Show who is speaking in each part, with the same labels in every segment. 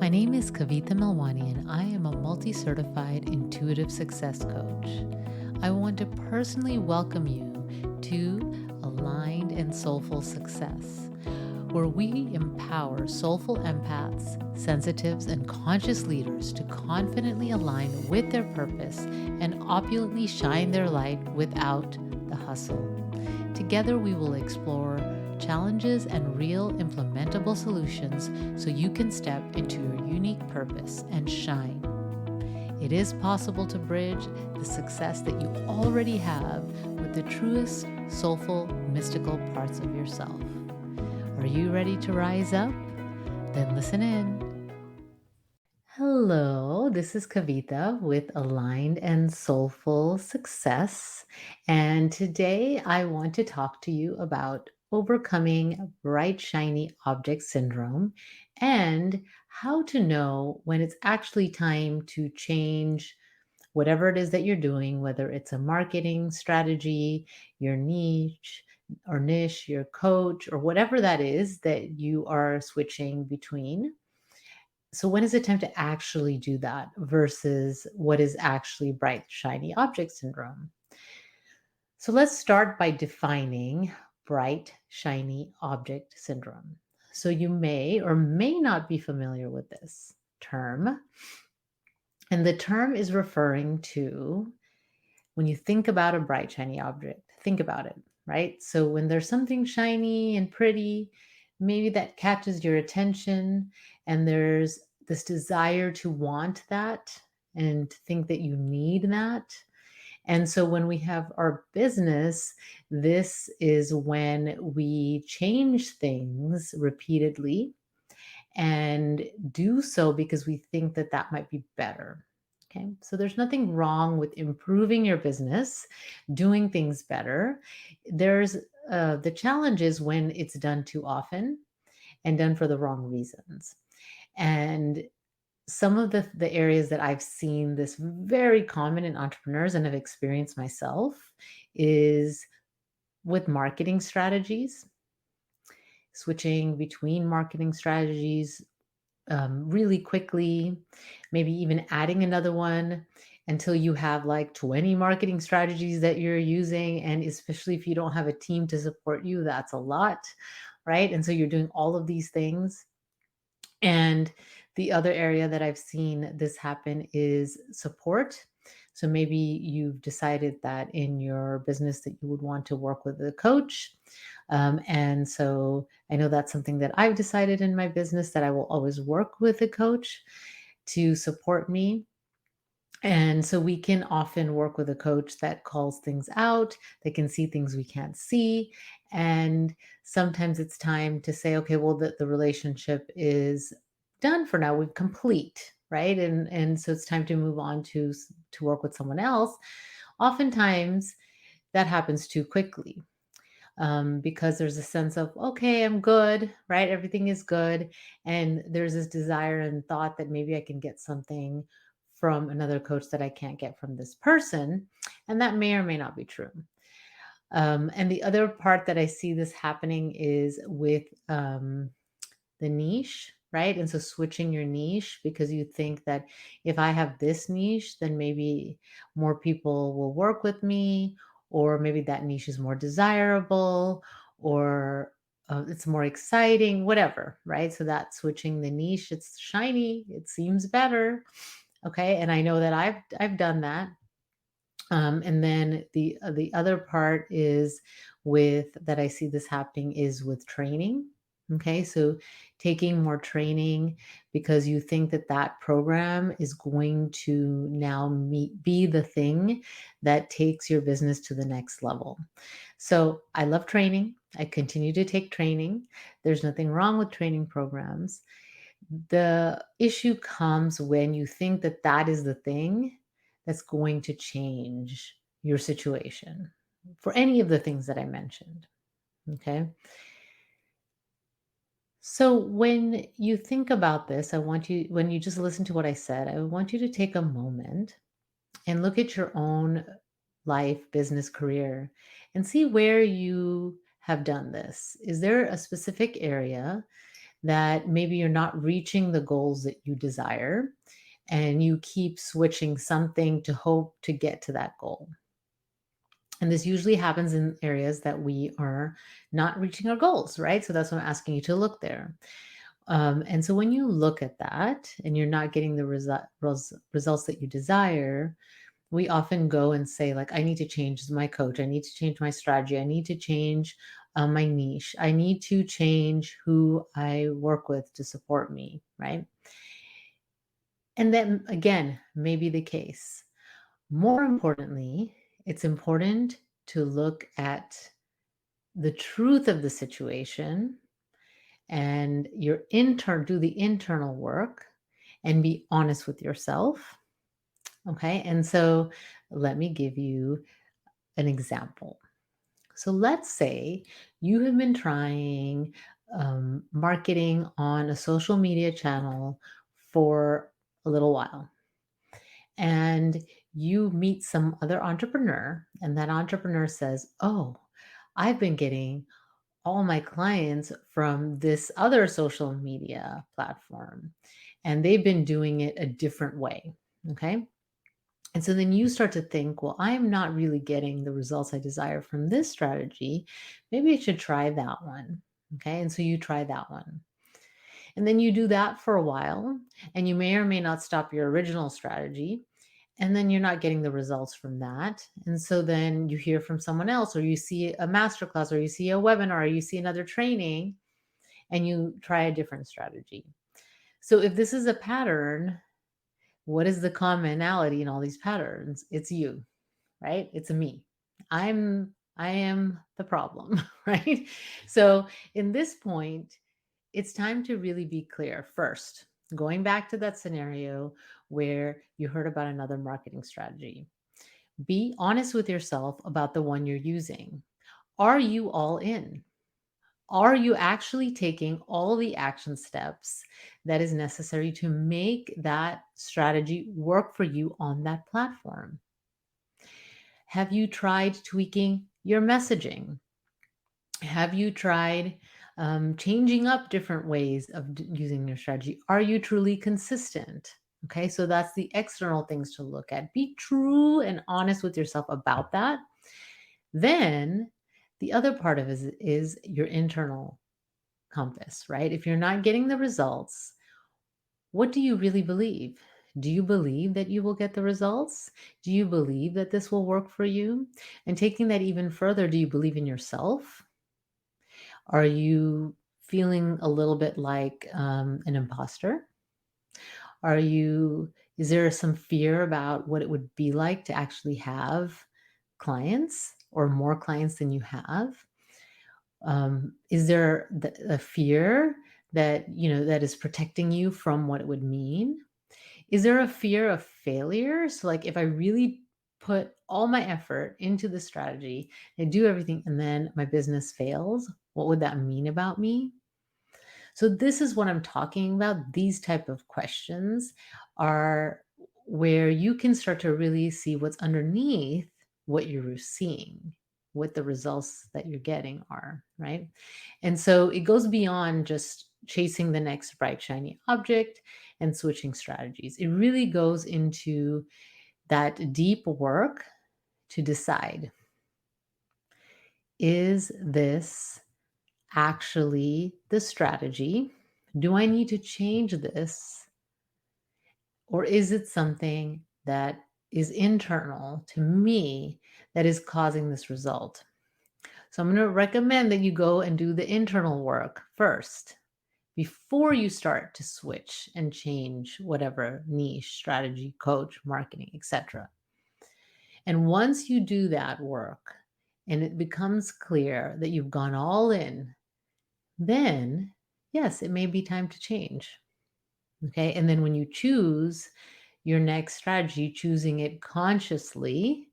Speaker 1: My name is Kavitha Melwani, and I am a multi-certified intuitive success coach. I want to personally welcome you to Aligned and Soulful Success, where we empower soulful empaths, sensitives, and conscious leaders to confidently align with their purpose and opulently shine their light without the hustle. Together, we will explore challenges and real implementable solutions so you can step into your unique purpose and shine. It is possible to bridge the success that you already have with the truest, soulful, mystical parts of yourself. Are you ready to rise up? Then listen in. Hello, this is Kavitha with Aligned and Soulful Success. And today I want to talk to you about overcoming bright, shiny object syndrome and how to know when it's actually time to change whatever it is that you're doing, whether it's a marketing strategy, your niche, your coach, or whatever that is that you are switching between. So when is it time to actually do that versus what is actually bright, shiny object syndrome? So let's start by defining bright, shiny object syndrome. So you may or may not be familiar with this term. And the term is referring to when you think about a bright, shiny object, think about it, right? So when there's something shiny and pretty, maybe that catches your attention, and there's this desire to want that and to think that you need that. And so when we have our business, this is when we change things repeatedly and do so because we think that that might be better. Okay, so there's nothing wrong with improving your business, doing things better. There's the challenge is when it's done too often and done for the wrong reasons. And some of the areas that I've seen this very common in entrepreneurs and have experienced myself is with marketing strategies, switching between marketing strategies really quickly, maybe even adding another one until you have like 20 marketing strategies that you're using. And especially if you don't have a team to support you, that's a lot, right? And so you're doing all of these things. And the other area that I've seen this happen is support. So maybe you've decided that in your business that you would want to work with a coach. And so I know that's something that I've decided in my business that I will always work with a coach to support me. And so we can often work with a coach that calls things out, that can see things we can't see. And sometimes it's time to say, okay, well, the relationship is done for now. We've complete, right? And so it's time to move on to work with someone else. Oftentimes that happens too quickly. Because there's a sense of, okay, I'm good, right? Everything is good. And there's this desire and thought that maybe I can get something from another coach that I can't get from this person. And that may or may not be true. And the other part that I see this happening is with the niche, right? And so switching your niche because you think that if I have this niche, then maybe more people will work with me, or maybe that niche is more desirable, or it's more exciting, whatever, right? So that switching the niche, it's shiny, it seems better, okay? And I know that I've done that. And then the other part is with that I see this happening is with training. Okay, so taking more training because you think that that program is going to now be the thing that takes your business to the next level. So I love training. I continue to take training. There's nothing wrong with training programs. The issue comes when you think that that is the thing that's going to change your situation for any of the things that I mentioned. Okay. So when you think about this, when you just listen to what I said, I want you to take a moment and look at your own life, business, career, and see where you have done this. Is there a specific area that maybe you're not reaching the goals that you desire and you keep switching something to hope to get to that goal. And this usually happens in areas that we are not reaching our goals, right? So that's why I'm asking you to look there. And so when you look at that and you're not getting the results that you desire, we often go and say, like, I need to change my coach. I need to change my strategy. I need to change my niche. I need to change who I work with to support me, right? And then again, may be the case. More importantly, it's important to look at the truth of the situation and do the internal work and be honest with yourself. Okay. And so let me give you an example. So let's say you have been trying marketing on a social media channel for a little while, and you meet some other entrepreneur, and that entrepreneur says, "Oh, I've been getting all my clients from this other social media platform, and they've been doing it a different way." Okay. And so then you start to think, well, I'm not really getting the results I desire from this strategy. Maybe I should try that one. Okay. And so you try that one. And then you do that for a while, and you may or may not stop your original strategy. And then you're not getting the results from that. And so then you hear from someone else, or you see a masterclass, or you see a webinar, or you see another training, and you try a different strategy. So if this is a pattern, what is the commonality in all these patterns? It's you, right? It's a me. I am the problem, right? So in this point, it's time to really be clear first. Going back to that scenario where you heard about another marketing strategy, be honest with yourself about the one you're using. Are you all in? Are you actually taking all the action steps that is necessary to make that strategy work for you on that platform? Have you tried tweaking your messaging? Have you tried changing up different ways of using your strategy? Are you truly consistent? Okay, so that's the external things to look at. Be true and honest with yourself about that. Then the other part of it is your internal compass, right? If you're not getting the results, what do you really believe? Do you believe that you will get the results? Do you believe that this will work for you? And taking that even further, do you believe in yourself? Are you feeling a little bit like an imposter? Is there some fear about what it would be like to actually have clients or more clients than you have? Is there a fear that, that is protecting you from what it would mean? Is there a fear of failure? So, like, if I really put all my effort into the strategy and do everything and then my business fails, what would that mean about me? So this is what I'm talking about. These type of questions are where you can start to really see what's underneath what you're seeing, what the results that you're getting are, right? And so it goes beyond just chasing the next bright shiny object and switching strategies. It really goes into that deep work to decide, is this actually the strategy? Do I need to change this? Or is it something that is internal to me that is causing this result? So I'm going to recommend that you go and do the internal work first before you start to switch and change whatever niche, strategy, coach, marketing, etc. And once you do that work and it becomes clear that you've gone all in, then yes, it may be time to change. Okay. And then when you choose your next strategy, choosing it consciously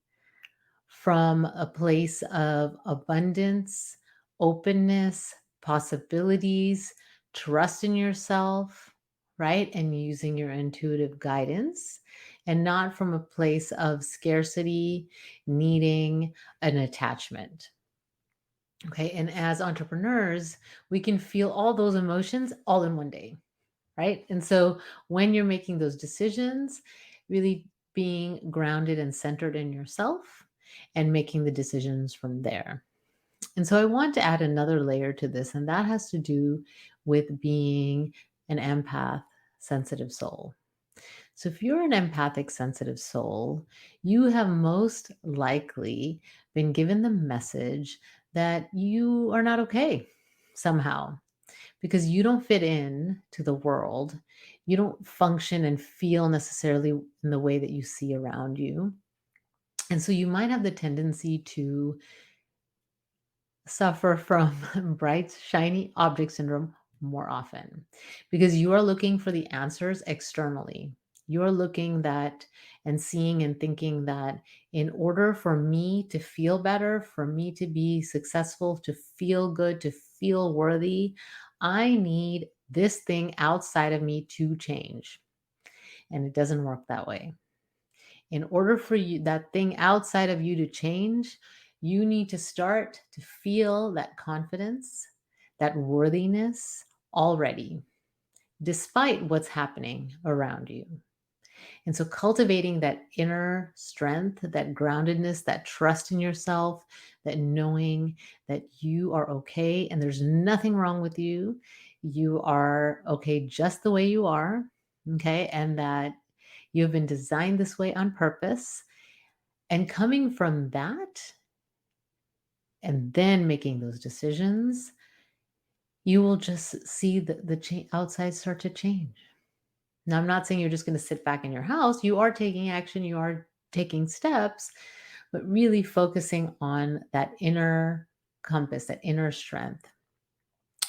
Speaker 1: from a place of abundance, openness, possibilities, trust in yourself, right? And using your intuitive guidance, and not from a place of scarcity, needing an attachment. Okay. And as entrepreneurs, we can feel all those emotions all in one day, right? And so when you're making those decisions, really being grounded and centered in yourself and making the decisions from there. And so I want to add another layer to this, and that has to do with being an empath, sensitive soul. So if you're an empathic, sensitive soul, you have most likely been given the message that you are not okay somehow because you don't fit in to the world. You don't function and feel necessarily in the way that you see around you. And so you might have the tendency to suffer from bright, shiny object syndrome more often because you are looking for the answers externally. You're looking that and seeing and thinking that in order for me to feel better, for me to be successful, to feel good, to feel worthy, I need this thing outside of me to change. And it doesn't work that way. In order for you that thing outside of you to change, you need to start to feel that confidence, that worthiness already, despite what's happening around you. And so cultivating that inner strength, that groundedness, that trust in yourself, that knowing that you are okay and there's nothing wrong with you. You are okay just the way you are. Okay. And that you have been designed this way on purpose. And coming from that and then making those decisions, you will just see the outside start to change. Now, I'm not saying you're just going to sit back in your house. You are taking action, you are taking steps, but really focusing on that inner compass, that inner strength.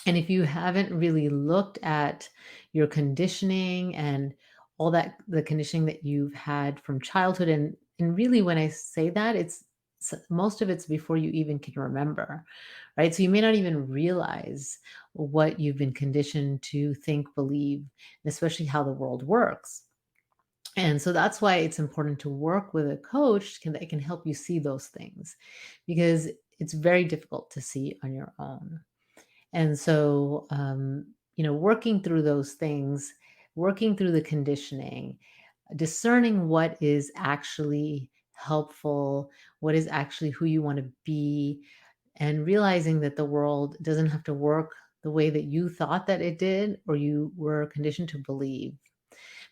Speaker 1: And if you haven't really looked at your conditioning and all that, the conditioning that you've had from childhood, and really when I say that, most of it's before you even can remember, right? So you may not even realize what you've been conditioned to think, believe, and especially how the world works. And so that's why it's important to work with a coach that can help you see those things because it's very difficult to see on your own. And so, working through those things, working through the conditioning, discerning what is actually helpful, what is actually who you want to be, and realizing that the world doesn't have to work the way that you thought that it did or you were conditioned to believe.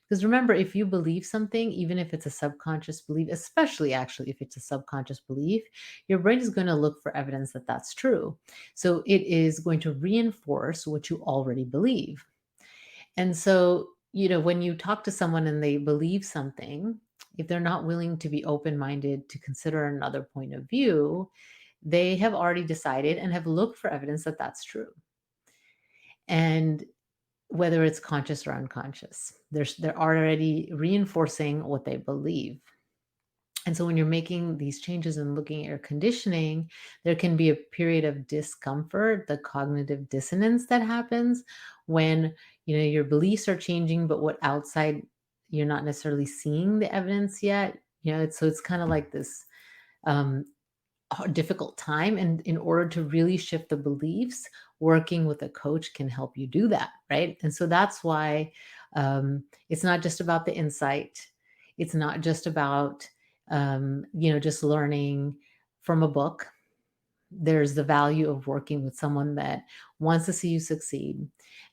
Speaker 1: Because remember, if you believe something, even if it's a subconscious belief, especially actually if it's a subconscious belief, your brain is going to look for evidence that that's true. So it is going to reinforce what you already believe. And so, when you talk to someone and they believe something, if they're not willing to be open minded to consider another point of view, they have already decided and have looked for evidence that that's true. And whether it's conscious or unconscious. They're already reinforcing what they believe. And so when you're making these changes and looking at your conditioning, there can be a period of discomfort, the cognitive dissonance that happens when your beliefs are changing, but what outside you're not necessarily seeing the evidence yet. It's kind of like this um, difficult time, and in order to really shift the beliefs, working with a coach can help you do that, right? And so that's why it's not just about the insight. It's not just about just learning from a book. There's the value of working with someone that wants to see you succeed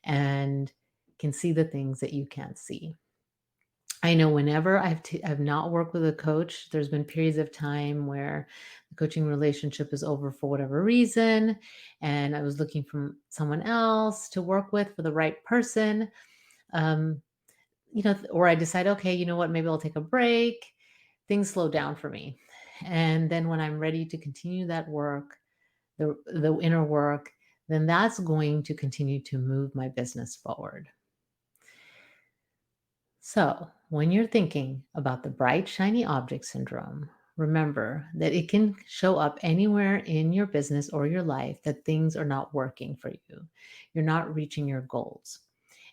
Speaker 1: and can see the things that you can't see. I know whenever I've not worked with a coach, there's been periods of time where the coaching relationship is over for whatever reason, and I was looking for someone else to work with for the right person. Um, or I decide, okay, you know what, maybe I'll take a break. Things slow down for me. And then when I'm ready to continue that work, the inner work, then that's going to continue to move my business forward. So, when you're thinking about the bright, shiny object syndrome, remember that it can show up anywhere in your business or your life that things are not working for you. You're not reaching your goals.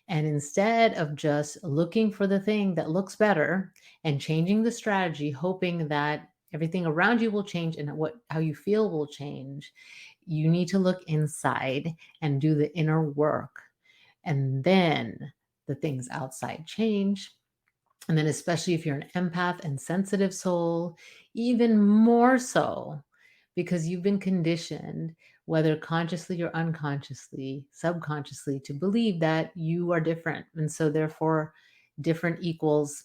Speaker 1: And instead of just looking for the thing that looks better and changing the strategy, hoping that everything around you will change and how you feel will change, you need to look inside and do the inner work. And then the things outside change. And then, especially if you're an empath and sensitive soul, even more so because you've been conditioned, whether consciously or unconsciously, subconsciously, to believe that you are different. And so, therefore, different equals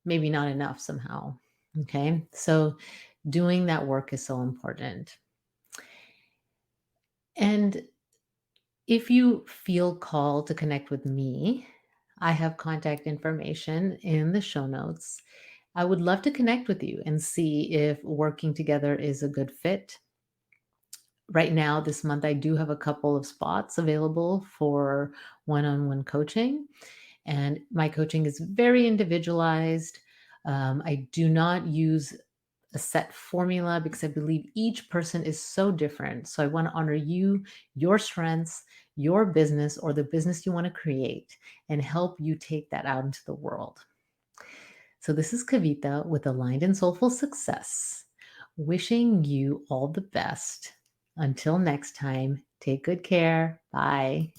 Speaker 1: maybe not enough somehow. Okay. So, doing that work is so important. And if you feel called to connect with me, I have contact information in the show notes. I would love to connect with you and see if working together is a good fit. Right now, this month, I do have a couple of spots available for one on one coaching, and my coaching is very individualized. I do not use a set formula because I believe each person is so different. So I want to honor you, your strengths, your business, or the business you want to create, and help you take that out into the world. So this is Kavita with Aligned and Soulful Success, wishing you all the best. Until next time, take good care. Bye.